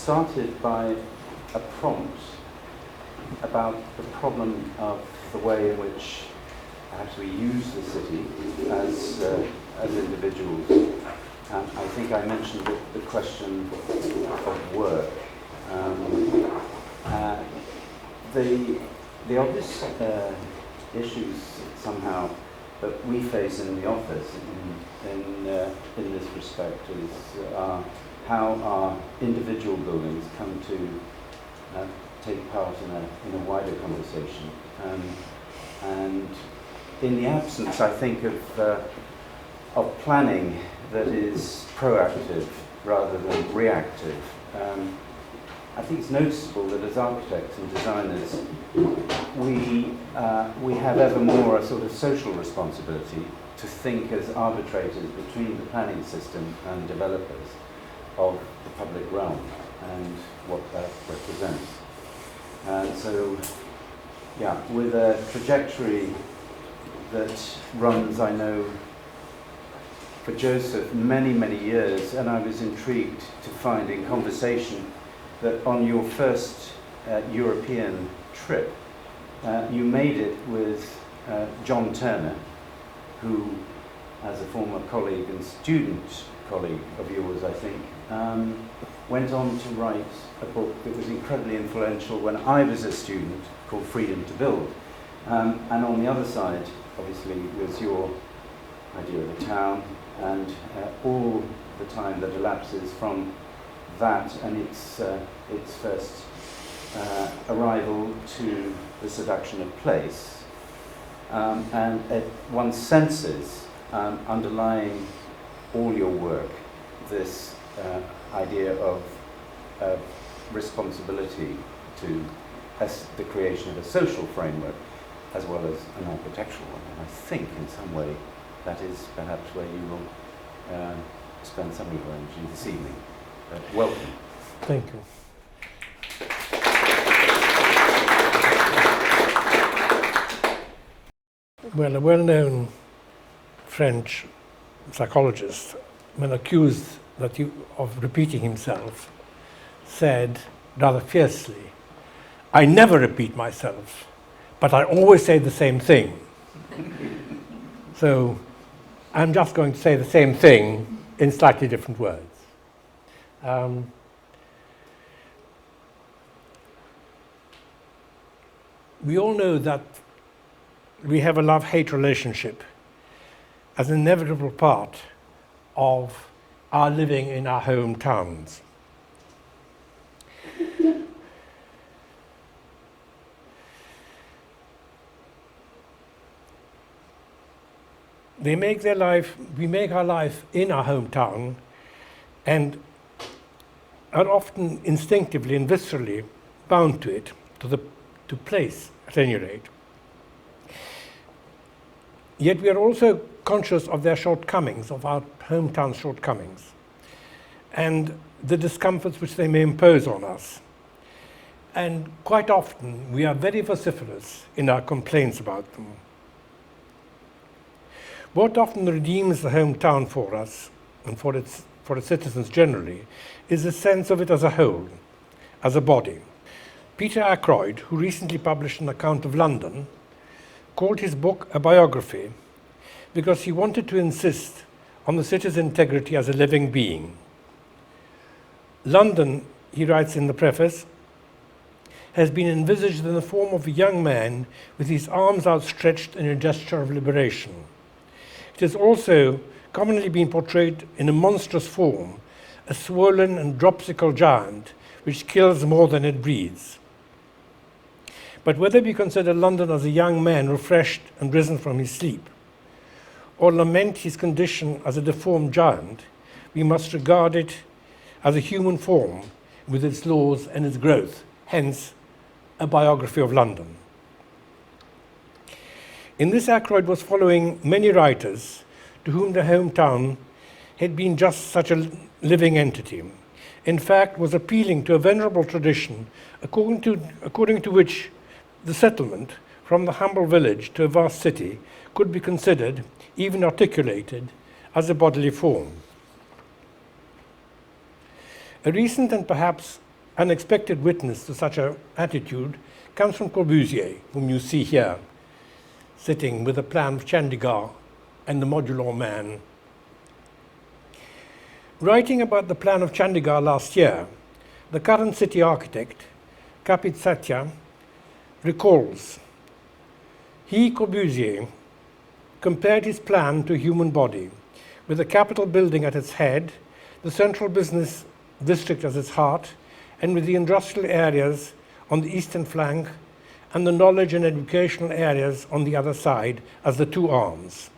started by a prompt about the problem of the way in which perhaps we use the city as individuals. I think I mentioned the question of work. The obvious issues somehow that we face in the office in this respect is how our individual buildings come to take part in a wider conversation, and in the absence, I think, of planning that is proactive rather than reactive. I think it's noticeable that as architects and designers, we have ever more a sort of social responsibility to think as arbitrators between the planning system and developers of the public realm and what that represents. And so, yeah, with a trajectory that runs, I know, for Joseph many, many years, and I was intrigued to find in conversation that on your first European trip, you made it with John Turner, who, as a former colleague and student colleague of yours, I think, went on to write a book that was incredibly influential when I was a student, called Freedom to Build. And on the other side, obviously, was your idea of a town, and all the time that elapses from that and its first arrival to the seduction of place. And one senses, underlying all your work, this idea of responsibility to the creation of a social framework as well as an architectural one. And I think in some way that is perhaps where you will spend some of your energy this evening. Welcome. Thank you. Well, a well-known French psychologist, when accused of repeating himself, said rather fiercely, "I never repeat myself, but I always say the same thing." So I'm just going to say the same thing in slightly different words. We all know that we have a love-hate relationship as an inevitable part of our living in our hometowns. We make our life in our hometown, and are often instinctively and viscerally bound to it, to place at any rate. Yet we are also conscious of their shortcomings, of our hometown shortcomings, and the discomforts which they may impose on us. And quite often we are very vociferous in our complaints about them. What often redeems the hometown for us, and for its citizens generally, is a sense of it as a whole, as a body. Peter Ackroyd, who recently published an account of London, called his book a biography because he wanted to insist on the city's integrity as a living being. London, he writes in the preface, has been envisaged in the form of a young man with his arms outstretched in a gesture of liberation. It has also commonly been portrayed in a monstrous form, a swollen and dropsical giant which kills more than it breeds. But whether we consider London as a young man refreshed and risen from his sleep, or lament his condition as a deformed giant, we must regard it as a human form with its laws and its growth, hence a biography of London. In this, Ackroyd was following many writers to whom the hometown had been just such a living entity. In fact, was appealing to a venerable tradition according to which the settlement from the humble village to a vast city could be considered, even articulated, as a bodily form. A recent and perhaps unexpected witness to such an attitude comes from Corbusier, whom you see here, sitting with a plan of Chandigarh and the modular man. Writing about the plan of Chandigarh last year, the current city architect, Kapil Satya, recalls, he, Corbusier, compared his plan to a human body, with the capital building at its head, the central business district as its heart, and with the industrial areas on the eastern flank and the knowledge and educational areas on the other side as the two arms.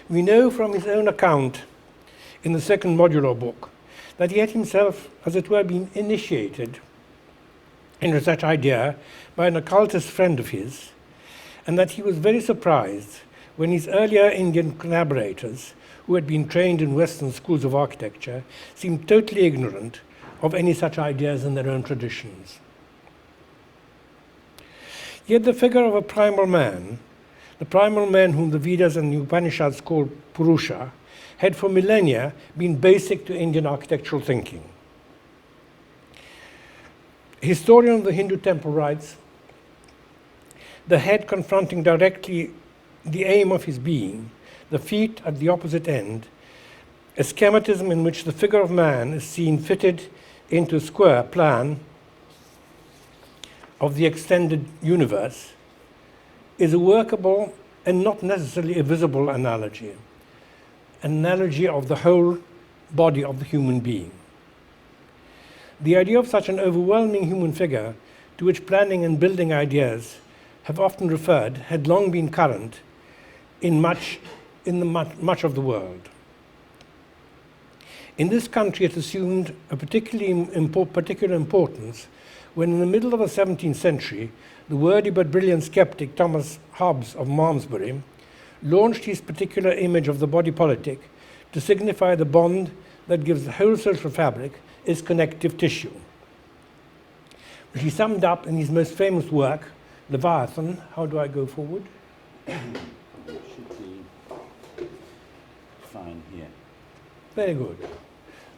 We know from his own account in the second modular book that he had himself, as it were, been initiated into such idea by an occultist friend of his, and that he was very surprised when his earlier Indian collaborators, who had been trained in Western schools of architecture, seemed totally ignorant of any such ideas in their own traditions. Yet the figure of a primal man, the primal man whom the Vedas and the Upanishads call Purusha, had for millennia been basic to Indian architectural thinking. A historian of the Hindu temple writes, the head confronting directly the aim of his being, the feet at the opposite end, a schematism in which the figure of man is seen fitted into a square plan of the extended universe, is a workable and not necessarily a visible analogy, an analogy of the whole body of the human being. The idea of such an overwhelming human figure, to which planning and building ideas have often referred, had long been current in much of the world. In this country, it assumed a particular importance when, in the middle of the 17th century, the wordy but brilliant skeptic Thomas Hobbes of Malmesbury launched his particular image of the body politic to signify the bond that gives the whole social fabric its connective tissue, which he summed up in his most famous work, Leviathan. How do I go forward? Should be fine here. Very good.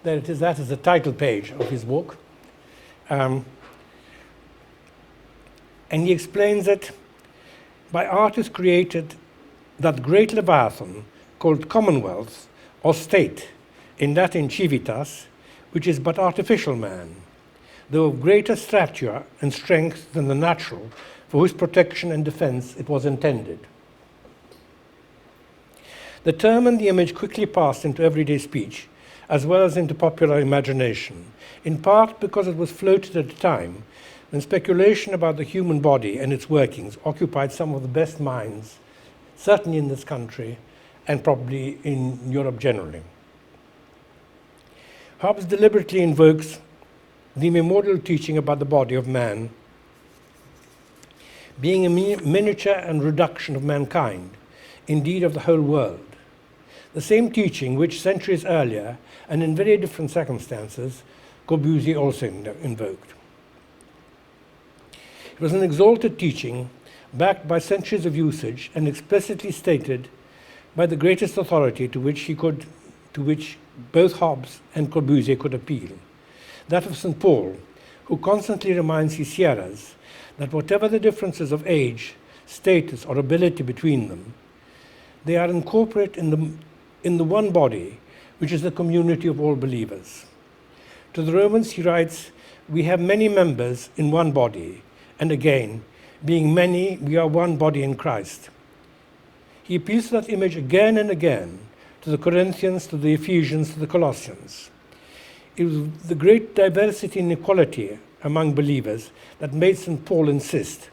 There it is. That is the title page of his book. And he explains that by art is created that great Leviathan called Commonwealth or State, in Latin civitas, which is but artificial man, though of greater stature and strength than the natural, for whose protection and defense it was intended. The term and the image quickly passed into everyday speech, as well as into popular imagination, in part because it was floated at a time when speculation about the human body and its workings occupied some of the best minds, certainly in this country and probably in Europe generally. Hobbes deliberately invokes the memorial teaching about the body of man being a miniature and reduction of mankind, indeed of the whole world. The same teaching which centuries earlier, and in very different circumstances, Corbusier also invoked. It was an exalted teaching backed by centuries of usage and explicitly stated by the greatest authority to which both Hobbes and Corbusier could appeal, that of St. Paul, who constantly reminds his hearers that whatever the differences of age, status, or ability between them, they are incorporate in the one body, which is the community of all believers. To the Romans he writes, we have many members in one body, and again, being many, we are one body in Christ. He appeals to that image again and again, to the Corinthians, to the Ephesians, to the Colossians. It was the great diversity and equality among believers that made St. Paul insist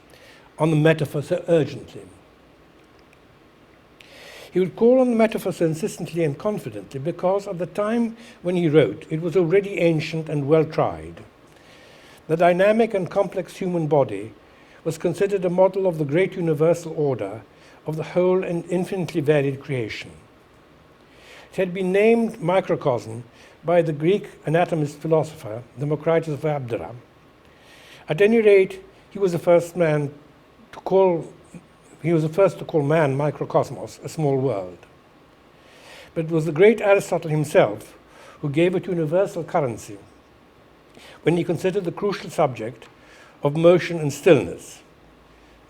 on the metaphor so urgently. He would call on the metaphor so insistently and confidently because at the time when he wrote, it was already ancient and well tried. The dynamic and complex human body was considered a model of the great universal order of the whole and infinitely varied creation. It had been named microcosm by the Greek anatomist philosopher Democritus of Abdera. At any rate, he was the first to call man microcosmos, a small world. But it was the great Aristotle himself who gave it universal currency when he considered the crucial subject of motion and stillness.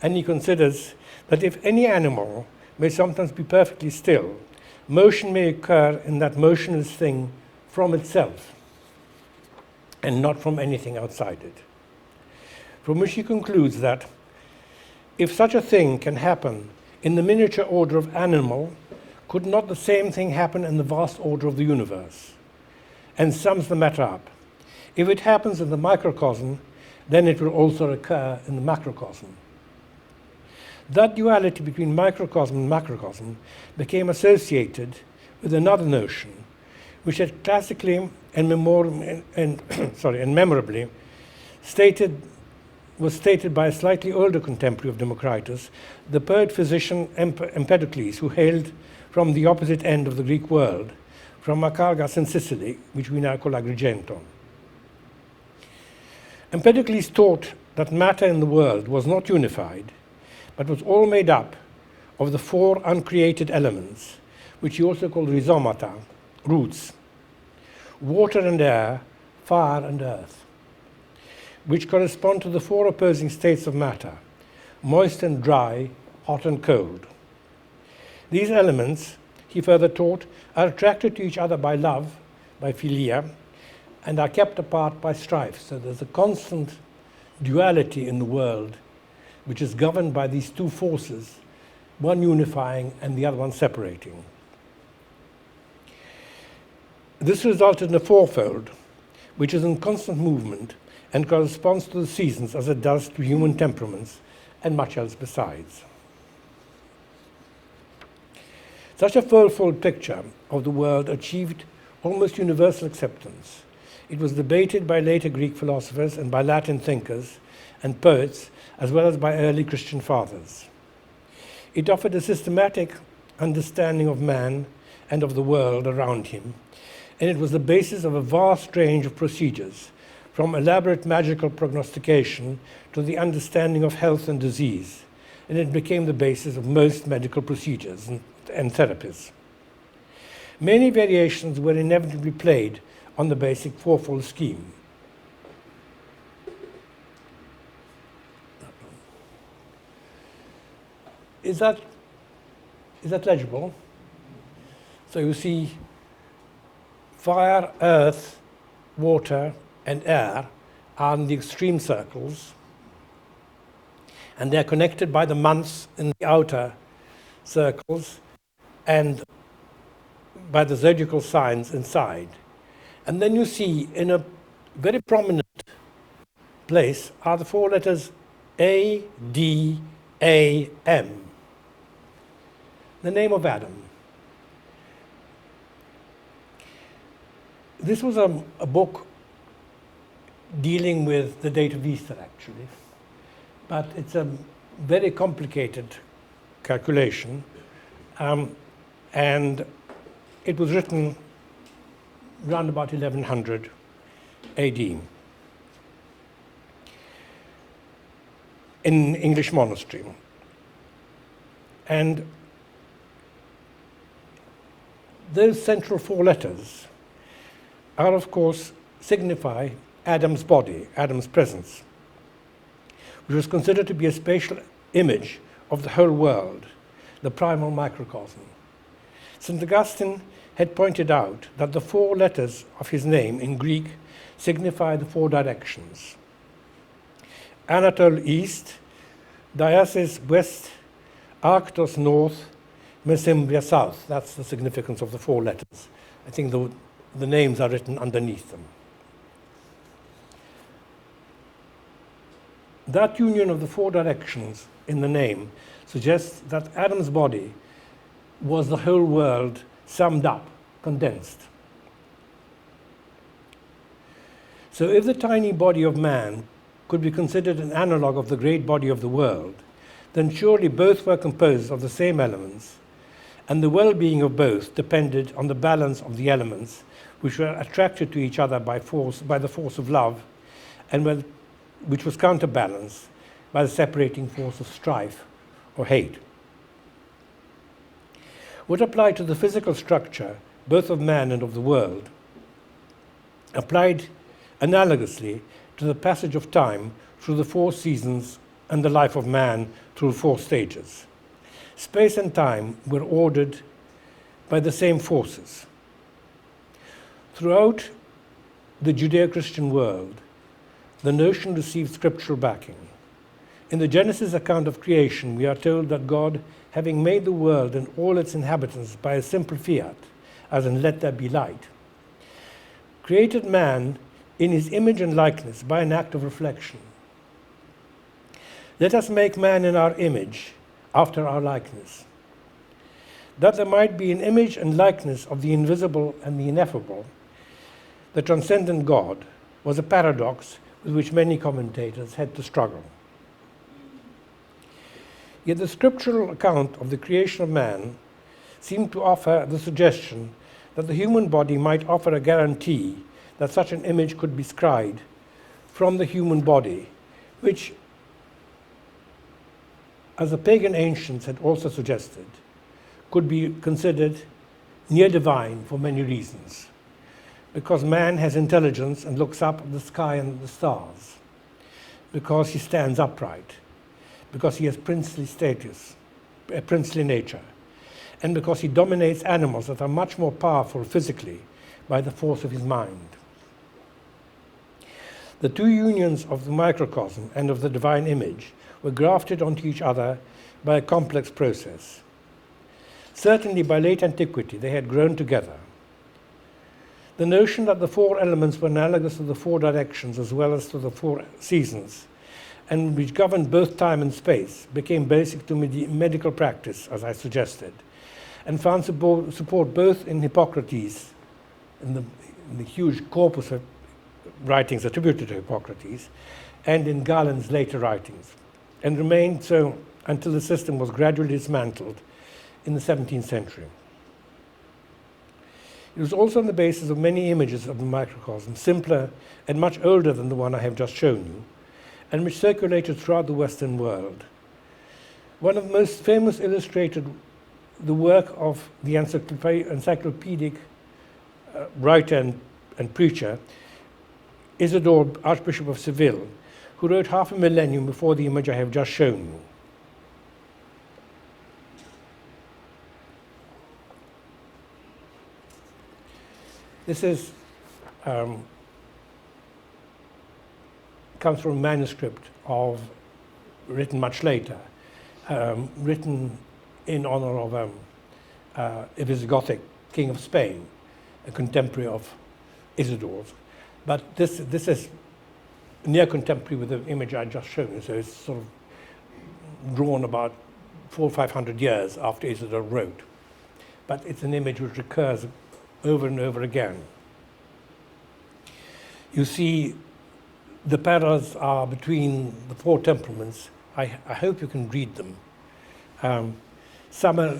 And he considers that if any animal may sometimes be perfectly still, motion may occur in that motionless thing from itself and not from anything outside it. From which he concludes that if such a thing can happen in the miniature order of animal, could not the same thing happen in the vast order of the universe? And sums the matter up. If it happens in the microcosm, then it will also occur in the macrocosm. That duality between microcosm and macrocosm became associated with another notion, which had classically and memorably was stated by a slightly older contemporary of Democritus, the poet-physician Empedocles, who hailed from the opposite end of the Greek world, from Acargas in Sicily, which we now call Agrigentum. Empedocles taught that matter in the world was not unified, but was all made up of the four uncreated elements, which he also called rhizomata, roots, water and air, fire and earth, which correspond to the four opposing states of matter, moist and dry, hot and cold. These elements, he further taught, are attracted to each other by love, by philia, and are kept apart by strife. So there's a constant duality in the world which is governed by these two forces, one unifying and the other one separating. This resulted in a fourfold, which is in constant movement and corresponds to the seasons as it does to human temperaments and much else besides. Such a fourfold picture of the world achieved almost universal acceptance. It was debated by later Greek philosophers and by Latin thinkers and poets, as well as by early Christian fathers. It offered a systematic understanding of man and of the world around him, and it was the basis of a vast range of procedures, from elaborate magical prognostication to the understanding of health and disease, and it became the basis of most medical procedures and therapies. Many variations were inevitably played on the basic fourfold scheme. Is that legible? So you see fire, earth, water, and air are in the extreme circles, and they're connected by the months in the outer circles and by the zodiacal signs inside. And then you see in a very prominent place are the four letters A, D, A, M, the name of Adam. This was a book dealing with the date of Easter, actually, but it's a very complicated calculation, and it was written around about 1100 AD in English monastery. And those central four letters are, of course, signify Adam's body, Adam's presence, which was considered to be a spatial image of the whole world, the primal microcosm. St. Augustine had pointed out that the four letters of his name in Greek signify the four directions. Anatole east, Diasis west, Arctos north, Mesimbria south. That's the significance of the four letters. I think the names are written underneath them. That union of the four directions in the name suggests that Adam's body was the whole world summed up, condensed. So if the tiny body of man could be considered an analog of the great body of the world, then surely both were composed of the same elements, and the well-being of both depended on the balance of the elements which were attracted to each other by the force of love, and which was counterbalanced by the separating force of strife or hate. What applied to the physical structure, both of man and of the world, applied analogously to the passage of time through the 4 seasons and the life of man through 4 stages. Space and time were ordered by the same forces. Throughout the Judeo-Christian world, the notion received scriptural backing. In the Genesis account of creation, we are told that God, having made the world and all its inhabitants by a simple fiat, as in "let there be light," created man in his image and likeness by an act of reflection. Let us make man in our image, after our likeness. That there might be an image and likeness of the invisible and the ineffable, the transcendent God, was a paradox with which many commentators had to struggle. Yet the scriptural account of the creation of man seemed to offer the suggestion that the human body might offer a guarantee that such an image could be scried from the human body, which, as the pagan ancients had also suggested, could be considered near divine for many reasons. Because man has intelligence and looks up at the sky and the stars, because he stands upright, because he has princely status, a princely nature, and because he dominates animals that are much more powerful physically by the force of his mind. The 2 unions of the microcosm and of the divine image were grafted onto each other by a complex process. Certainly by late antiquity they had grown together. The notion that the 4 elements were analogous to the 4 directions as well as to the 4 seasons, and which governed both time and space, became basic to medical practice, as I suggested, and found support both in Hippocrates, in the huge corpus of writings attributed to Hippocrates, and in Galen's later writings, and remained so until the system was gradually dismantled in the 17th century. It was also on the basis of many images of the microcosm, simpler and much older than the one I have just shown you, and which circulated throughout the Western world. One of the most famous illustrated the work of the encyclopedic writer and preacher, Isidore, Archbishop of Seville, who wrote half a millennium before the image I have just shown you. This is comes from a manuscript written much later, written in honor of a Visigothic king of Spain, a contemporary of Isidore's. But this is near contemporary with the image I just shown you, so it's sort of drawn about 400 or 500 years after Isidore wrote. But it's an image which recurs over and over again. You see the parallels are between the 4 temperaments. I hope you can read them. Summer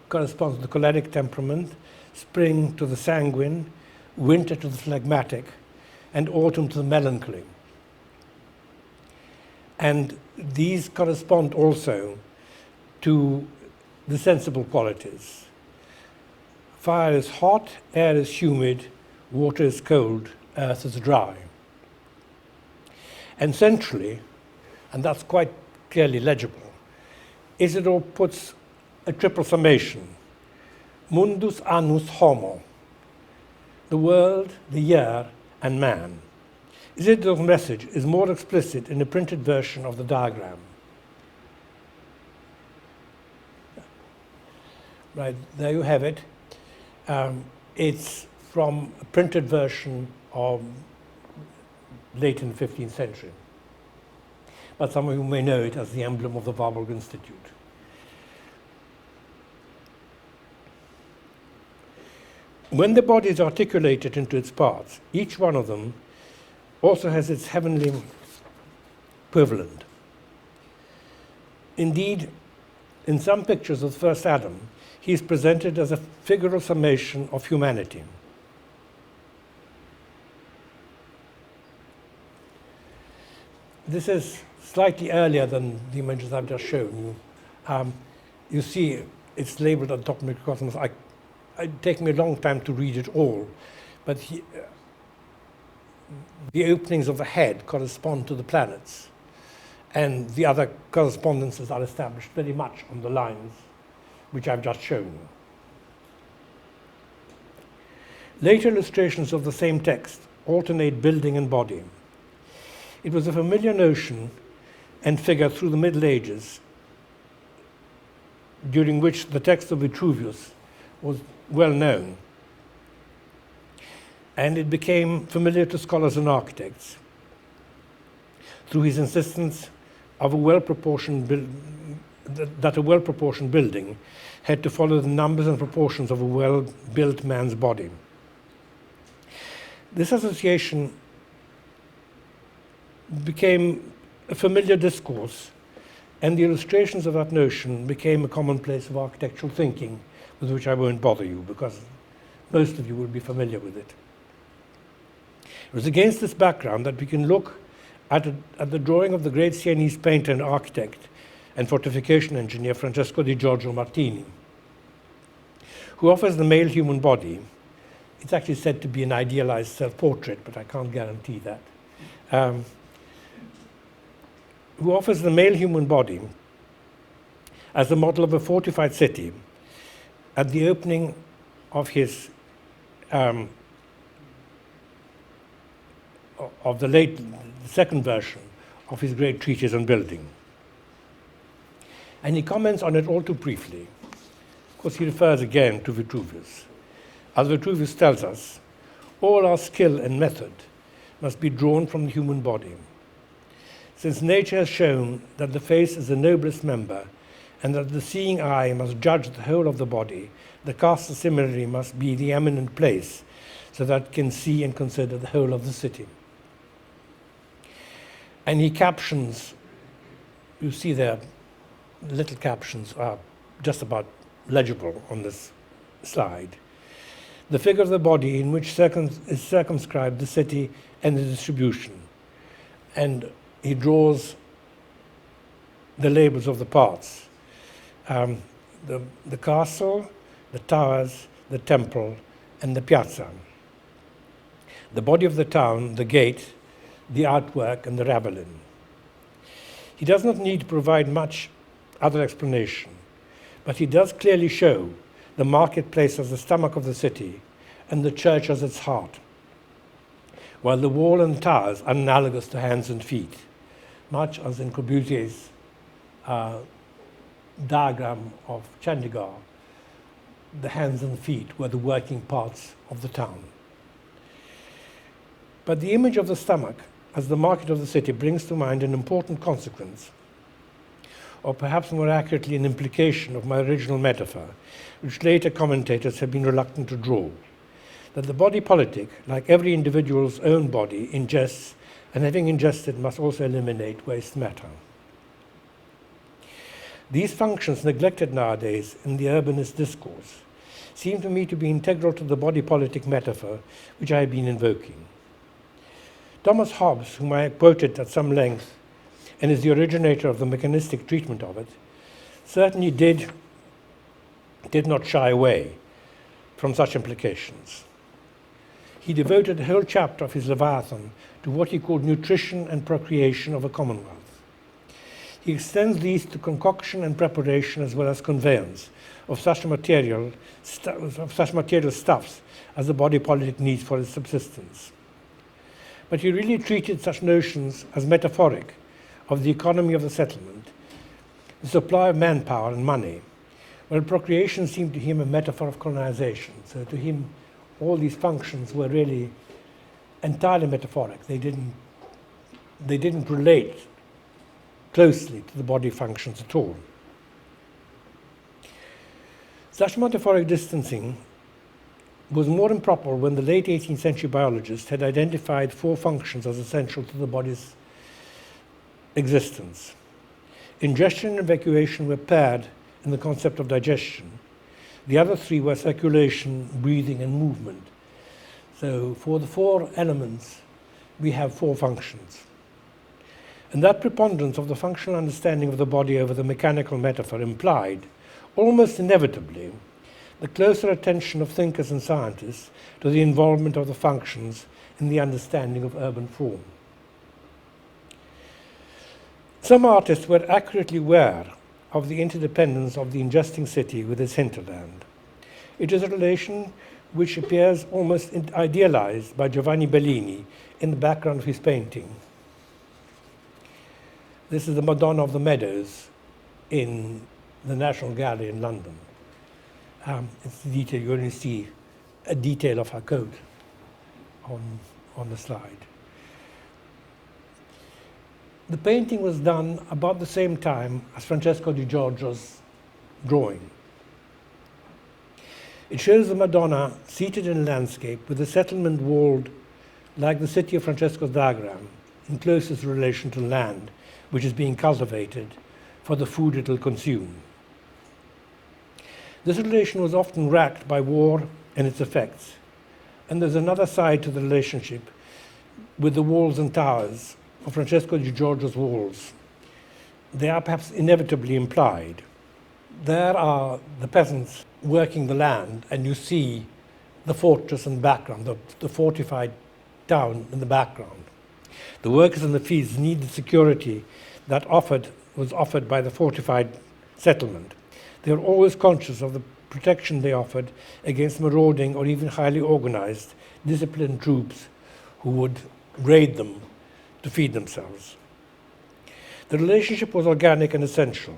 corresponds to the choleric temperament, spring to the sanguine, winter to the phlegmatic, and autumn to the melancholy. And these correspond also to the sensible qualities. Fire is hot, air is humid, water is cold, earth is dry. And centrally, and that's quite clearly legible, Isidore puts a triple summation: mundus annus homo, the world, the year, and man. Isidore's message is more explicit in a printed version of the diagram. Right, there you have it. It's from a printed version of late in the 15th century. But some of you may know it as the emblem of the Warburg Institute. When the body is articulated into its parts, each one of them also has its heavenly equivalent. Indeed, in some pictures of the first Adam, he is presented as a figural summation of humanity. This is slightly earlier than the images I've just shown you. You see it's labeled at the top of the microcosmos. It takes me a long time to read it all, but the openings of the head correspond to the planets, and the other correspondences are established very much on the lines which I've just shown you. Later illustrations of the same text alternate building and body. It was a familiar notion and figure through the Middle Ages, during which the text of Vitruvius was well known, and it became familiar to scholars and architects through his insistence of a well-proportioned building had to follow the numbers and proportions of a well-built man's body. This association became a familiar discourse, and the illustrations of that notion became a commonplace of architectural thinking, with which I won't bother you, because most of you will be familiar with it. It was against this background that we can look at the drawing of the great Sienese painter and architect and fortification engineer Francesco di Giorgio Martini, who offers the male human body. It's actually said to be an idealized self-portrait, but I can't guarantee that. Who offers the male human body as the model of a fortified city at the opening of his of the second version of his great treatise on building. And he comments on it all too briefly. Of course, he refers again to Vitruvius. As Vitruvius tells us, all our skill and method must be drawn from the human body. Since nature has shown that the face is the noblest member and that the seeing eye must judge the whole of the body, the castle similarly must be the eminent place so that it can see and consider the whole of the city. And he captions, you see there, little captions are just about legible on this slide. The figure of the body in which is circumscribed the city and the distribution. And he draws the labels of the parts. The castle, the towers, the temple, and the piazza. The body of the town, the gate, the artwork, and the ravelin. He does not need to provide much other explanation, but he does clearly show the marketplace as the stomach of the city and the church as its heart, while the wall and towers are analogous to hands and feet, much as in Corbusier's diagram of Chandigarh, the hands and feet were the working parts of the town. But the image of the stomach as the market of the city brings to mind an important consequence, or perhaps more accurately an implication of my original metaphor, which later commentators have been reluctant to draw, that the body politic, like every individual's own body, ingests, and having ingested must also eliminate waste matter. These functions, neglected nowadays in the urbanist discourse, seem to me to be integral to the body politic metaphor which I have been invoking. Thomas Hobbes, whom I quoted at some length and is the originator of the mechanistic treatment of it, certainly did not shy away from such implications. He devoted a whole chapter of his Leviathan to what he called nutrition and procreation of a commonwealth. He extends these to concoction and preparation as well as conveyance of such material stuffs as the body politic needs for its subsistence. But he really treated such notions as metaphoric of the economy of the settlement, the supply of manpower and money, while procreation seemed to him a metaphor of colonization. So to him, all these functions were really entirely metaphoric. They didn't relate closely to the body functions at all. Such metaphoric distancing was more improper when the late 18th century biologists had identified 4 functions as essential to the body's existence. Ingestion and evacuation were paired in the concept of digestion. The other 3 were circulation, breathing, and movement. So for the 4 elements, we have 4 functions. And that preponderance of the functional understanding of the body over the mechanical metaphor implied, almost inevitably, the closer attention of thinkers and scientists to the involvement of the functions in the understanding of urban form. Some artists were accurately aware of the interdependence of the ingesting city with its hinterland. It is a relation which appears almost idealized by Giovanni Bellini in the background of his painting. This is the Madonna of the Meadows in the National Gallery in London. It's the detail, you only see a detail of her coat on the slide. The painting was done about the same time as Francesco di Giorgio's drawing. It shows the Madonna seated in landscape with the settlement walled like the city of Francesco's diagram, in closest relation to land, which is being cultivated for the food it will consume. This relation was often racked by war and its effects, and there's another side to the relationship with the walls and towers of Francesco di Giorgio's walls. They are perhaps inevitably implied. There are the peasants working the land, and you see the fortress in the background, the fortified town in the background. The workers in the fields need the security that was offered by the fortified settlement. They are always conscious of the protection they offered against marauding or even highly organized, disciplined troops who would raid them to feed themselves. The relationship was organic and essential.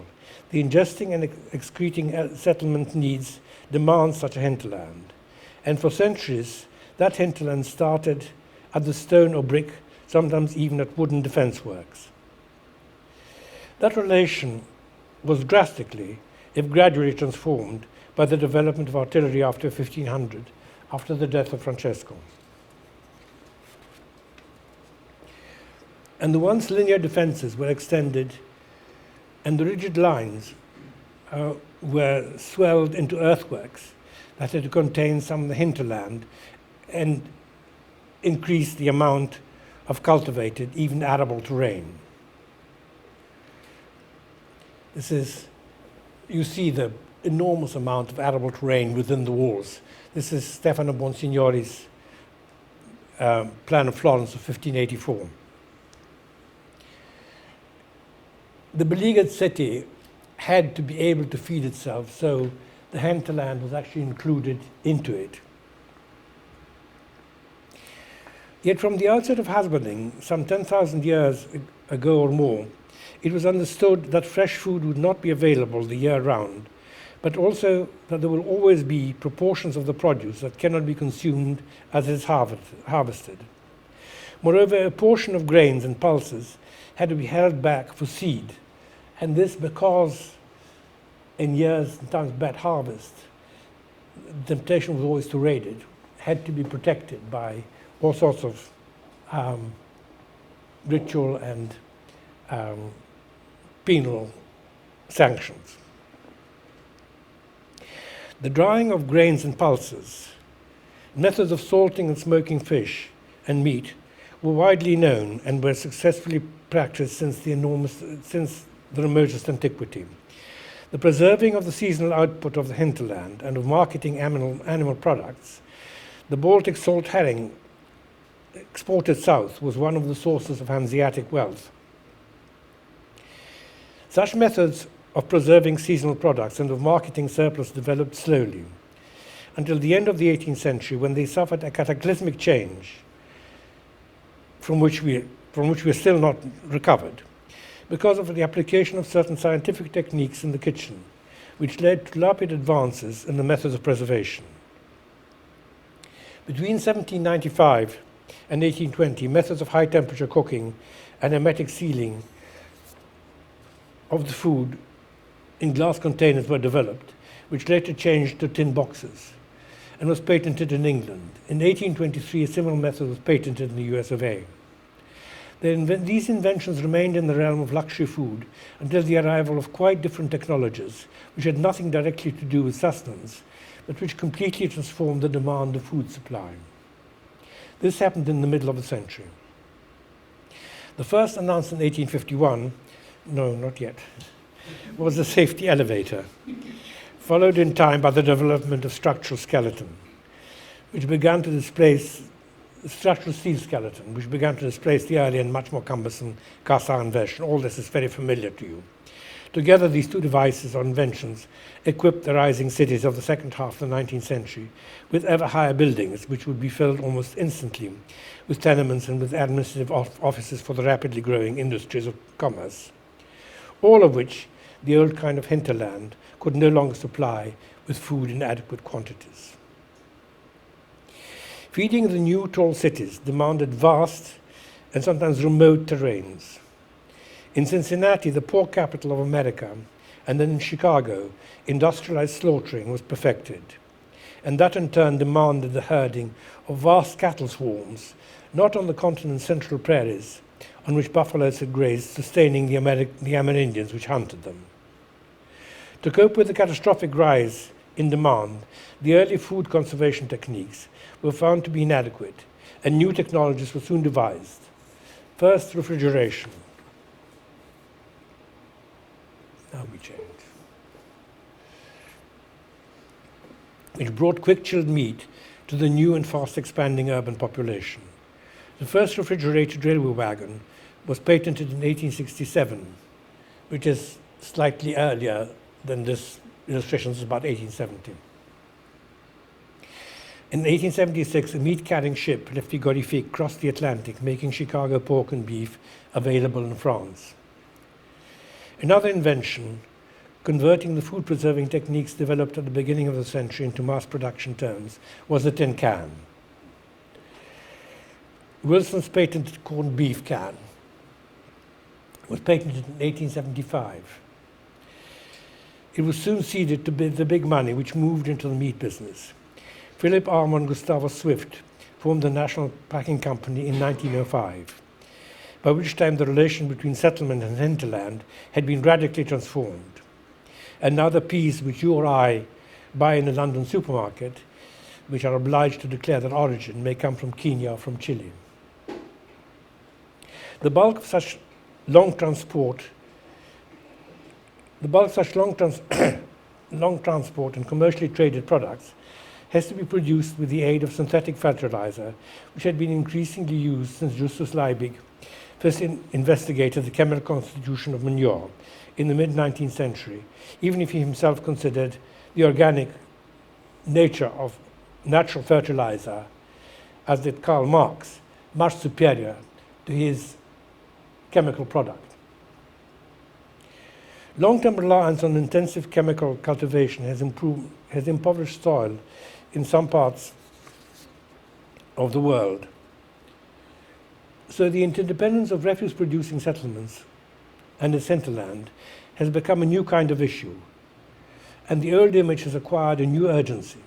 The ingesting and excreting settlement needs demand such a hinterland. And for centuries, that hinterland started at the stone or brick, sometimes even at wooden defense works. That relation was drastically, if gradually transformed, by the development of artillery after 1500, after the death of Francesco. And the once linear defenses were extended, and the rigid lines were swelled into earthworks that had to contain some of the hinterland and increase the amount of cultivated, even arable terrain. You see the enormous amount of arable terrain within the walls. This is Stefano Bonsignori's plan of Florence of 1584. The beleaguered city had to be able to feed itself, so the hinterland was actually included into it. Yet from the outset of husbanding, some 10,000 years ago or more, it was understood that fresh food would not be available the year round, but also that there will always be proportions of the produce that cannot be consumed as it is harvested. Moreover, a portion of grains and pulses had to be held back for seed, and this because in years, sometimes bad harvest, the temptation was always to raid it, had to be protected by all sorts of ritual and penal sanctions. The drying of grains and pulses, methods of salting and smoking fish and meat were widely known and were successfully practiced since the remotest antiquity. The preserving of the seasonal output of the hinterland and of marketing animal products, the Baltic salt herring exported south was one of the sources of Hanseatic wealth. Such methods of preserving seasonal products and of marketing surplus developed slowly until the end of the 18th century, when they suffered a cataclysmic change from which we are still not recovered, because of the application of certain scientific techniques in the kitchen, which led to rapid advances in the methods of preservation. Between 1795 and 1820, methods of high temperature cooking and hermetic sealing of the food in glass containers were developed, which later changed to tin boxes and was patented in England. In 1823, a similar method was patented in the US of A. These inventions remained in the realm of luxury food until the arrival of quite different technologies, which had nothing directly to do with sustenance, but which completely transformed the demand of food supply. This happened in the middle of the century. The first, announced in 1851, no, not yet, was the safety elevator, followed in time by the development of structural skeleton, which began to displace the structural steel skeleton, which began to displace the earlier and much more cumbersome cast iron version. All this is very familiar to you. Together, these two devices or inventions equipped the rising cities of the second half of the 19th century with ever higher buildings, which would be filled almost instantly with tenements and with administrative offices for the rapidly growing industries of commerce, all of which the old kind of hinterland could no longer supply with food in adequate quantities. Feeding the new tall cities demanded vast and sometimes remote terrains. In Cincinnati, the pork capital of America, and then in Chicago, industrialized slaughtering was perfected. And that in turn demanded the herding of vast cattle swarms, not on the continent's central prairies, on which buffaloes had grazed, sustaining the Amerindians which hunted them. To cope with the catastrophic rise in demand, the early food conservation techniques were found to be inadequate, and new technologies were soon devised. First, refrigeration. Now we change. Which brought quick-chilled meat to the new and fast-expanding urban population. The first refrigerated railway wagon was patented in 1867, which is slightly earlier than this illustration, is about 1870. In 1876, a meat-carrying ship, Le Frigorifique, crossed the Atlantic, making Chicago pork and beef available in France. Another invention, converting the food-preserving techniques developed at the beginning of the century into mass production terms, was the tin can. Wilson's patented corned beef can was patented in 1875. It was soon ceded to the big money, which moved into the meat business. Philip Armour and Gustavus Swift formed the National Packing Company in 1905, by which time the relation between settlement and hinterland had been radically transformed. And now the peas which you or I buy in a London supermarket, which are obliged to declare their origin, may come from Kenya or from Chile. The bulk of such long transport and commercially traded products has to be produced with the aid of synthetic fertilizer, which had been increasingly used since Justus Liebig first investigated the chemical constitution of manure in the mid-19th century, even if he himself considered the organic nature of natural fertilizer, as did Karl Marx, much superior to his chemical product. Long-term reliance on intensive chemical cultivation has impoverished soil in some parts of the world. So the interdependence of refuse-producing settlements and its hinterland has become a new kind of issue, and the old image has acquired a new urgency.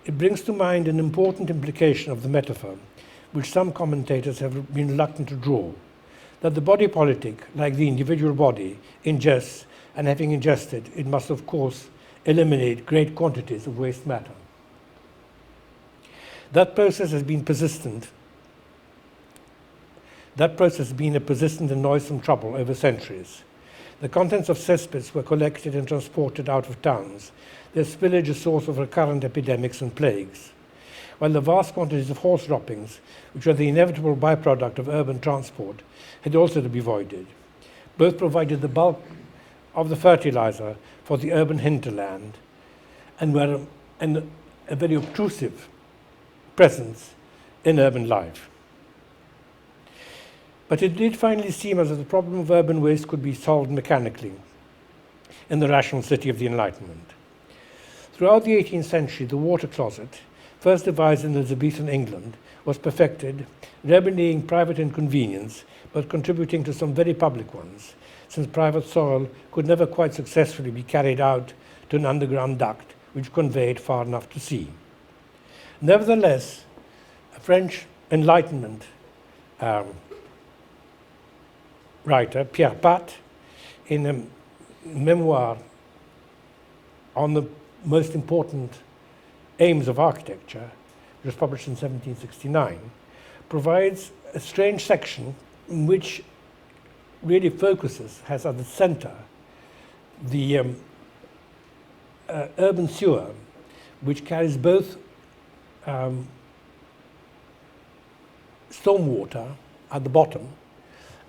It brings to mind an important implication of the metaphor, which some commentators have been reluctant to draw, that the body politic, like the individual body, ingests, and having ingested, it must of course eliminate great quantities of waste matter. That process has been a persistent and noisome trouble over centuries. The contents of cesspits were collected and transported out of towns, their spillage a source of recurrent epidemics and plagues, while the vast quantities of horse droppings, which were the inevitable byproduct of urban transport, had also to be avoided. Both provided the bulk of the fertilizer for the urban hinterland and were a very obtrusive presence in urban life. But it did finally seem as if the problem of urban waste could be solved mechanically in the rational city of the Enlightenment. Throughout the 18th century, the water closet, first devised in Elizabethan England, was perfected, remedying private inconvenience, but contributing to some very public ones, since private soil could never quite successfully be carried out to an underground duct which conveyed far enough to sea. Nevertheless, a French Enlightenment writer, Pierre Pat, in a memoir on the most important aims of architecture, which was published in 1769, provides a strange section in which really has at the center the urban sewer, which carries both stormwater at the bottom,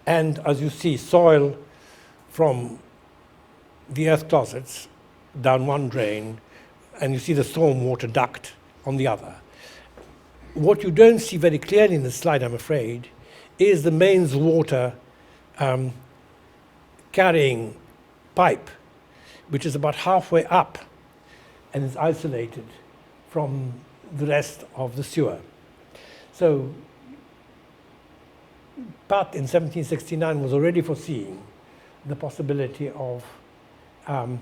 and as you see, soil from the earth closets down one drain, and you see the stormwater duct on the other. What you don't see very clearly in the slide, I'm afraid, is the mains water carrying pipe, which is about halfway up and is isolated from the rest of the sewer. So Pat in 1769 was already foreseeing the possibility of a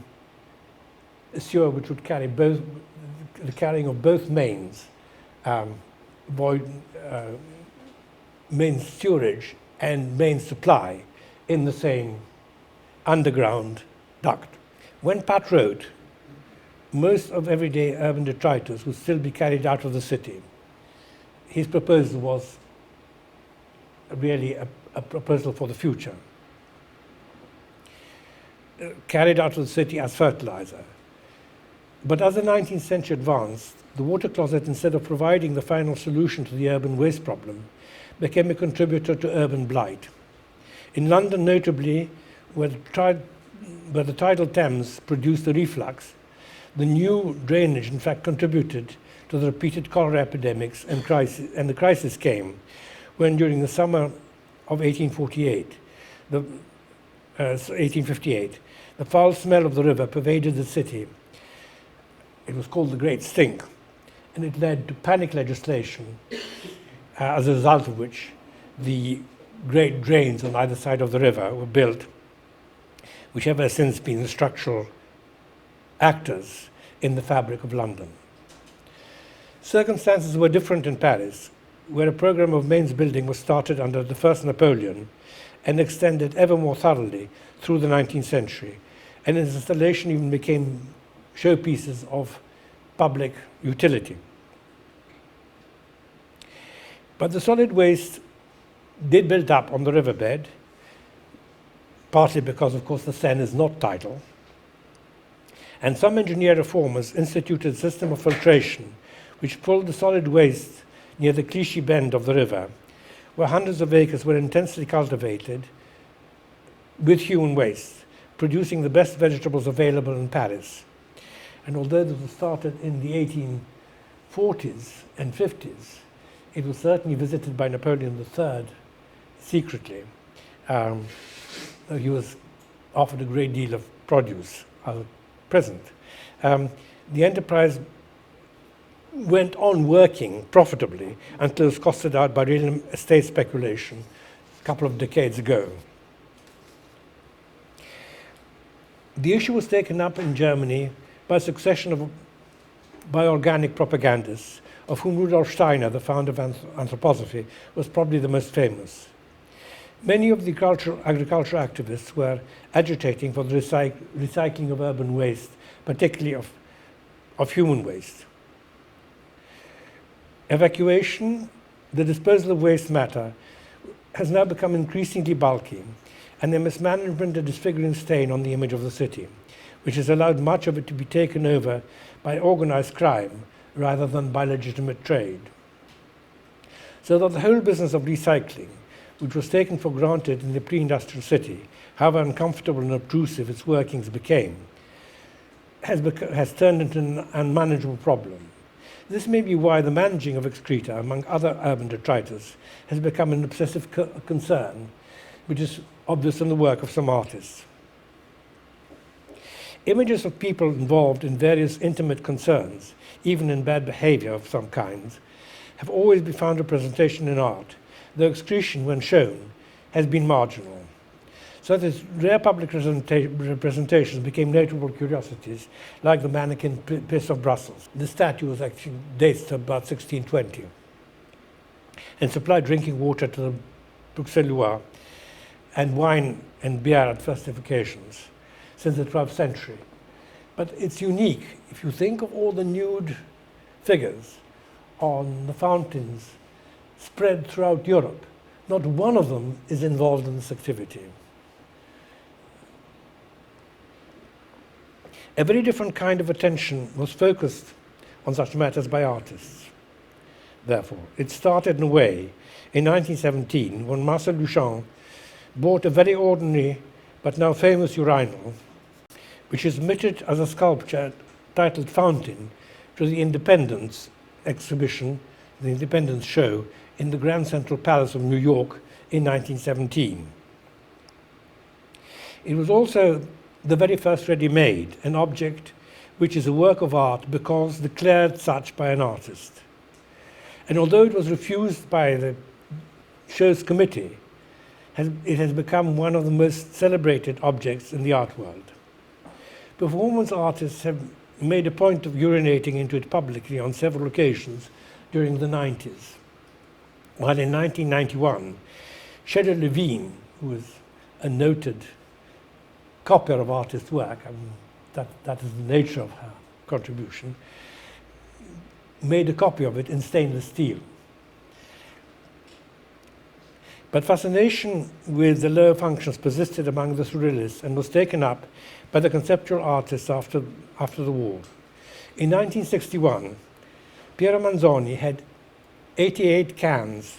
sewer which would carry both, the carrying of both mains, main sewerage and main supply in the same underground duct. When Pat wrote, most of everyday urban detritus would still be carried out of the city. His proposal was really a proposal for the future. Carried out of the city as fertilizer. But as the 19th century advanced, the water closet, instead of providing the final solution to the urban waste problem, became a contributor to urban blight. In London, notably, where the tidal Thames produced the reflux, the new drainage, in fact, contributed to the repeated cholera epidemics and the crisis came when, during the summer of 1858, the foul smell of the river pervaded the city. It was called the Great Stink, and it led to panic legislation, as a result of which the great drains on either side of the river were built, which have since been the structural actors in the fabric of London. Circumstances were different in Paris, where a program of mains building was started under the first Napoleon and extended ever more thoroughly through the 19th century, and its installation even became showpieces of public utility. But the solid waste did build up on the riverbed, partly because, of course, the Seine is not tidal. And some engineer reformers instituted a system of filtration which pulled the solid waste near the Clichy bend of the river, where hundreds of acres were intensely cultivated with human waste, producing the best vegetables available in Paris. And although this was started in the 1840s and 50s, it was certainly visited by Napoleon III secretly. He was offered a great deal of produce as a present. The enterprise went on working profitably until it was costed out by real estate speculation a couple of decades ago. The issue was taken up in Germany by a succession by organic propagandists, of whom Rudolf Steiner, the founder of anthroposophy, was probably the most famous. Many of the agricultural activists were agitating for the recycling of urban waste, particularly of human waste. Evacuation, the disposal of waste matter, has now become increasingly bulky, and their mismanagement a disfiguring stain on the image of the city, which has allowed much of it to be taken over by organized crime rather than by legitimate trade. So that the whole business of recycling, which was taken for granted in the pre-industrial city, however uncomfortable and obtrusive its workings became, has turned into an unmanageable problem. This may be why the managing of excreta, among other urban detritus, has become an obsessive concern, which is obvious in the work of some artists. Images of people involved in various intimate concerns, even in bad behavior of some kinds, have always been found representation in art, though excretion, when shown, has been marginal. So that rare public representations became notable curiosities, like the mannequin piss of Brussels. The statue was actually dates to about 1620 and supplied drinking water to the Bruxellois and wine and beer at festive occasions since the 12th century. But it's unique. If you think of all the nude figures on the fountains spread throughout Europe, not one of them is involved in this activity. A very different kind of attention was focused on such matters by artists. therefore. It started in a way in 1917 when Marcel Duchamp bought a very ordinary but now famous urinal, which is submitted as a sculpture titled Fountain to the Independence exhibition, the Independence show, in the Grand Central Palace of New York in 1917. It was also the very first ready-made, an object which is a work of art because declared such by an artist. And although it was refused by the show's committee, it has become one of the most celebrated objects in the art world. Performance artists have made a point of urinating into it publicly on several occasions during the 90s. While in 1991, Sheda Levine, who was a noted copier of artist work, that is the nature of her contribution, made a copy of it in stainless steel. But fascination with the lower functions persisted among the surrealists and was taken up by the conceptual artists after the war. In 1961, Piero Manzoni had 88 cans,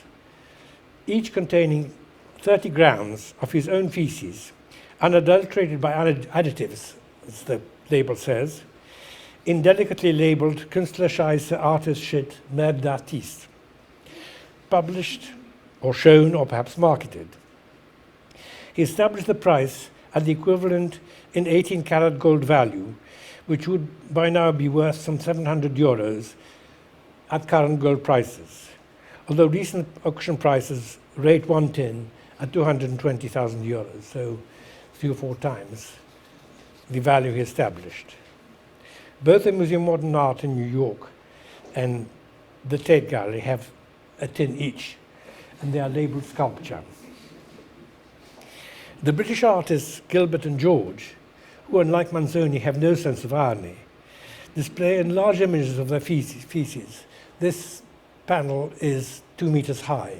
each containing 30 grams of his own feces, unadulterated by additives, as the label says, in delicately labeled Künstlerscheiße Artist Shit Merde d'Artiste, published or shown or perhaps marketed. He established the price at the equivalent in 18-karat gold value, which would by now be worth some 700 euros at current gold prices, although recent auction prices rate one tin at 220,000 euros, so 3 or 4 times the value he established. Both the Museum of Modern Art in New York and the Tate Gallery have a tin each, and they are labeled sculpture. The British artists Gilbert and George, who unlike Manzoni have no sense of irony, display enlarged images of their feces. This panel is 2 meters high.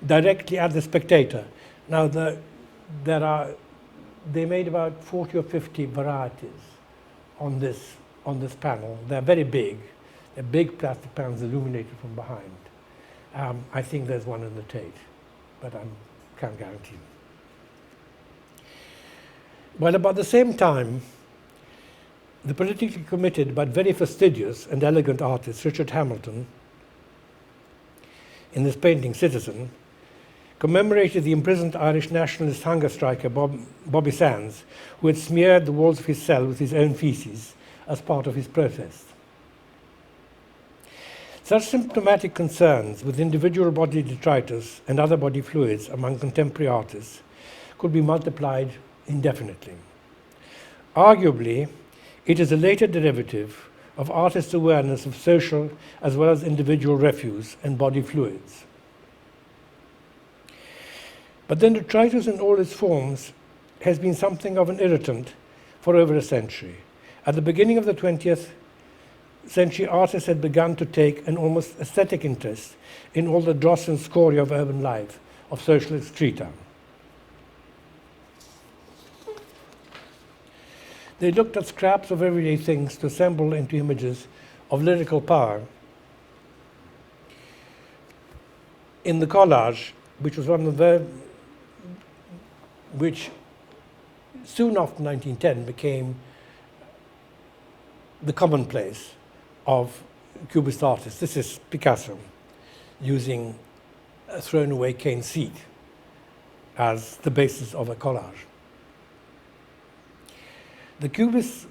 Directly at the spectator. Now they made about 40 or 50 varieties on this panel. They're very big. They're big plastic panels illuminated from behind. I think there's one in the Tate, but I can't guarantee. Well, about the same time, the politically committed but very fastidious and elegant artist Richard Hamilton, in his painting Citizen, commemorated the imprisoned Irish nationalist hunger striker Bobby Sands, who had smeared the walls of his cell with his own feces as part of his protest. Such symptomatic concerns with individual body detritus and other body fluids among contemporary artists could be multiplied indefinitely. Arguably, it is a later derivative of artists' awareness of social as well as individual refuse and body fluids. But then detritus in all its forms has been something of an irritant for over a century. At the beginning of the 20th century, artists had begun to take an almost aesthetic interest in all the dross and scoria of urban life, of social excreta. They looked at scraps of everyday things to assemble into images of lyrical power. In the collage, which was one of the which soon after 1910 became the commonplace of Cubist artists. This is Picasso using a thrown away cane seat as the basis of a collage. The Cubist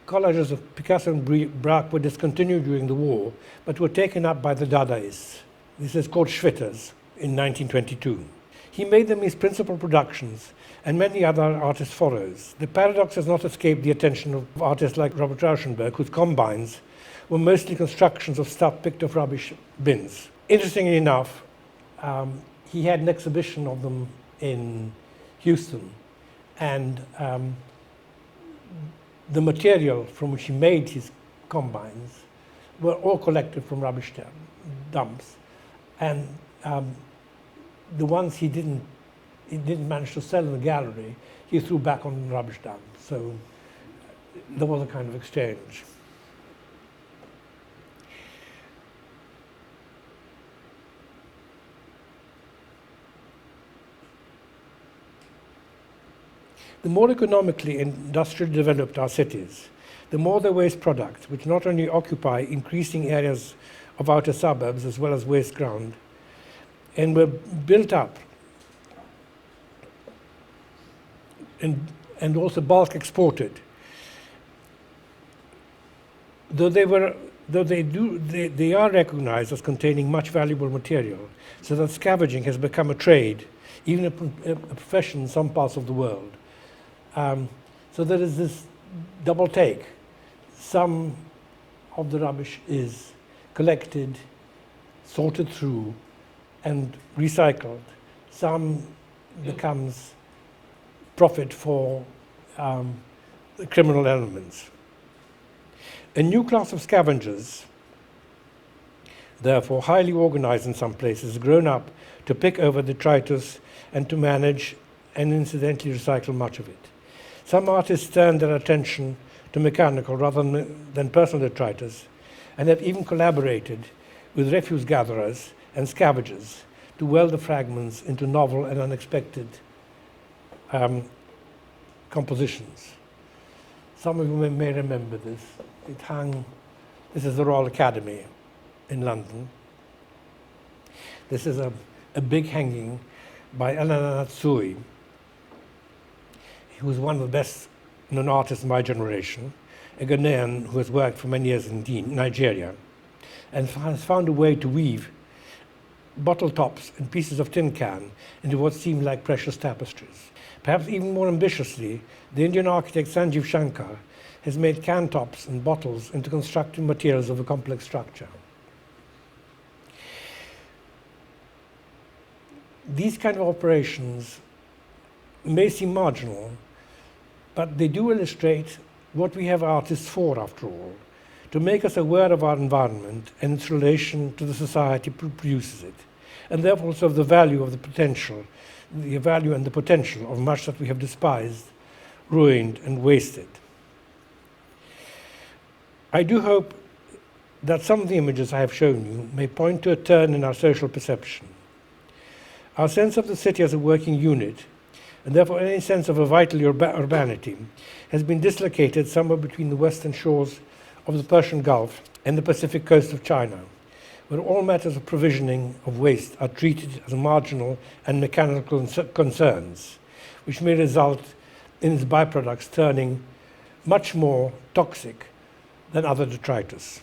collages of Picasso and Barac were discontinued during the war, but were taken up by the Dadaists. This is called Schwitters in 1922. He made them his principal productions, and many other artists followed. The paradox has not escaped the attention of artists like Robert Rauschenberg, whose combines were mostly constructions of stuff picked off rubbish bins. Interestingly enough, he had an exhibition of them in Houston, and the material from which he made his combines were all collected from rubbish dumps, and the ones he didn't he didn't manage to sell in the gallery, he threw back on the rubbish dump. So there was a kind of exchange. The more economically and industrially developed our cities, the more the waste products, which not only occupy increasing areas of outer suburbs as well as waste ground, and were built up and also bulk exported, they are recognized as containing much valuable material, so that scavenging has become a trade, even a profession in some parts of the world. So there is this double take. Some of the rubbish is collected, sorted through, and recycled. Some becomes profit for the criminal elements. A new class of scavengers, therefore highly organized in some places, grown up to pick over detritus and to manage and incidentally recycle much of it. Some artists turn their attention to mechanical rather than personal detritus, and have even collaborated with refuse gatherers and scavengers to weld the fragments into novel and unexpected compositions. Some of you may remember this. This is the Royal Academy in London. This is a big hanging by Elena Natsui, who was one of the best known artists in my generation, a Ghanaian who has worked for many years in Nigeria, and has found a way to weave bottle tops and pieces of tin can into what seem like precious tapestries. Perhaps even more ambitiously, the Indian architect Sanjeev Shankar has made can tops and bottles into constructive materials of a complex structure. These kind of operations may seem marginal, but they do illustrate what we have artists for, after all, to make us aware of our environment and its relation to the society that produces it, and therefore also of the value of the potential, the value and the potential of much that we have despised, ruined, and wasted. I do hope that some of the images I have shown you may point to a turn in our social perception. Our sense of the city as a working unit, and therefore any sense of a vital urbanity, has been dislocated somewhere between the western shores of the Persian Gulf and the Pacific coast of China, where all matters of provisioning of waste are treated as marginal and mechanical concerns, which may result in its byproducts turning much more toxic than other detritus.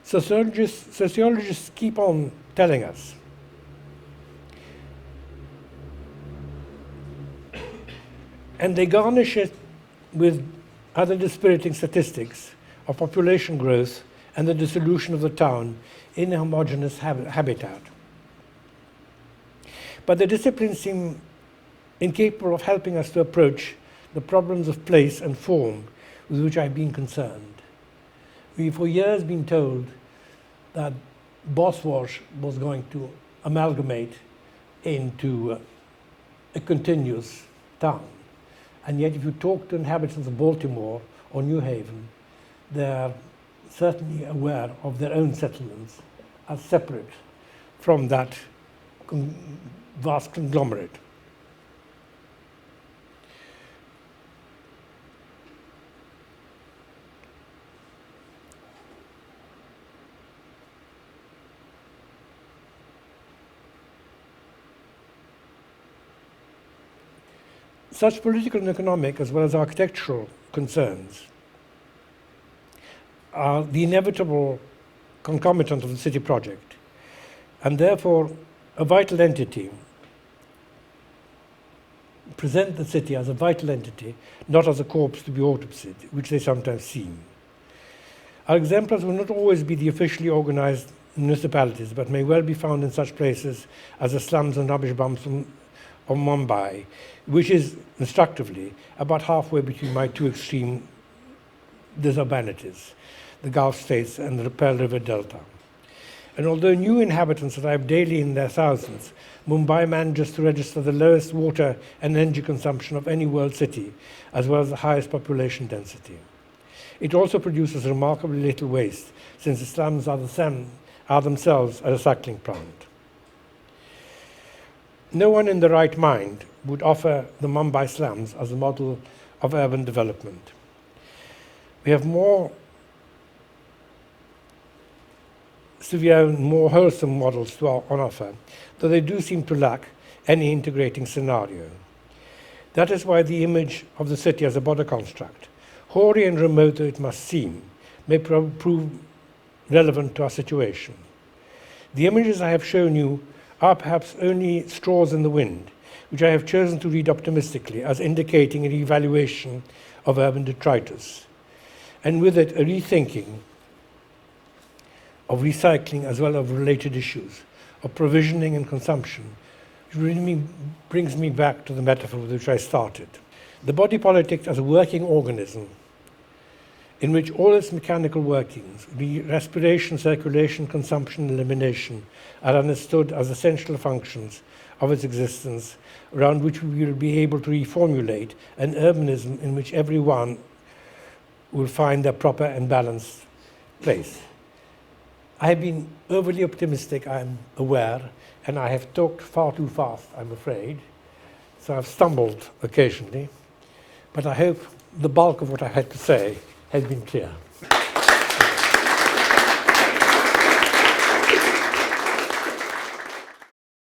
Sociologists keep on telling us and they garnish it with other dispiriting statistics of population growth and the dissolution of the town in a homogeneous habitat. But the disciplines seem incapable of helping us to approach the problems of place and form with which I've been concerned. We've for years been told that Boswash was going to amalgamate into a continuous town. And yet if you talk to inhabitants of Baltimore or New Haven, they're certainly aware of their own settlements as separate from that vast conglomerate. Such political and economic as well as architectural concerns are the inevitable concomitant of the city project, and therefore a vital entity, present the city as a vital entity, not as a corpse to be autopsied, which they sometimes seem. Our exemplars will not always be the officially organized municipalities, but may well be found in such places as the slums and rubbish dumps of Mumbai, which is, instructively, about halfway between my two extreme disurbanities, the Gulf states and the Pearl River Delta. And although new inhabitants arrive daily in their thousands, Mumbai manages to register the lowest water and energy consumption of any world city, as well as the highest population density. It also produces remarkably little waste, since the slums are themselves a recycling plant. No one in their right mind would offer the Mumbai slums as a model of urban development. We have more severe and more wholesome models on offer, though they do seem to lack any integrating scenario. That is why the image of the city as a border construct, hoary and remote though it must seem, may prove relevant to our situation. The images I have shown you are perhaps only straws in the wind, which I have chosen to read optimistically as indicating a reevaluation of urban detritus, and with it a rethinking of recycling as well as related issues of provisioning and consumption, which really brings me back to the metaphor with which I started. The body politic as a working organism in which all its mechanical workings, respiration, circulation, consumption, elimination, are understood as essential functions of its existence, around which we will be able to reformulate an urbanism in which everyone will find their proper and balanced place. I have been overly optimistic, I'm aware, and I have talked far too fast, I'm afraid, so I've stumbled occasionally, but I hope the bulk of what I had to say has been clear.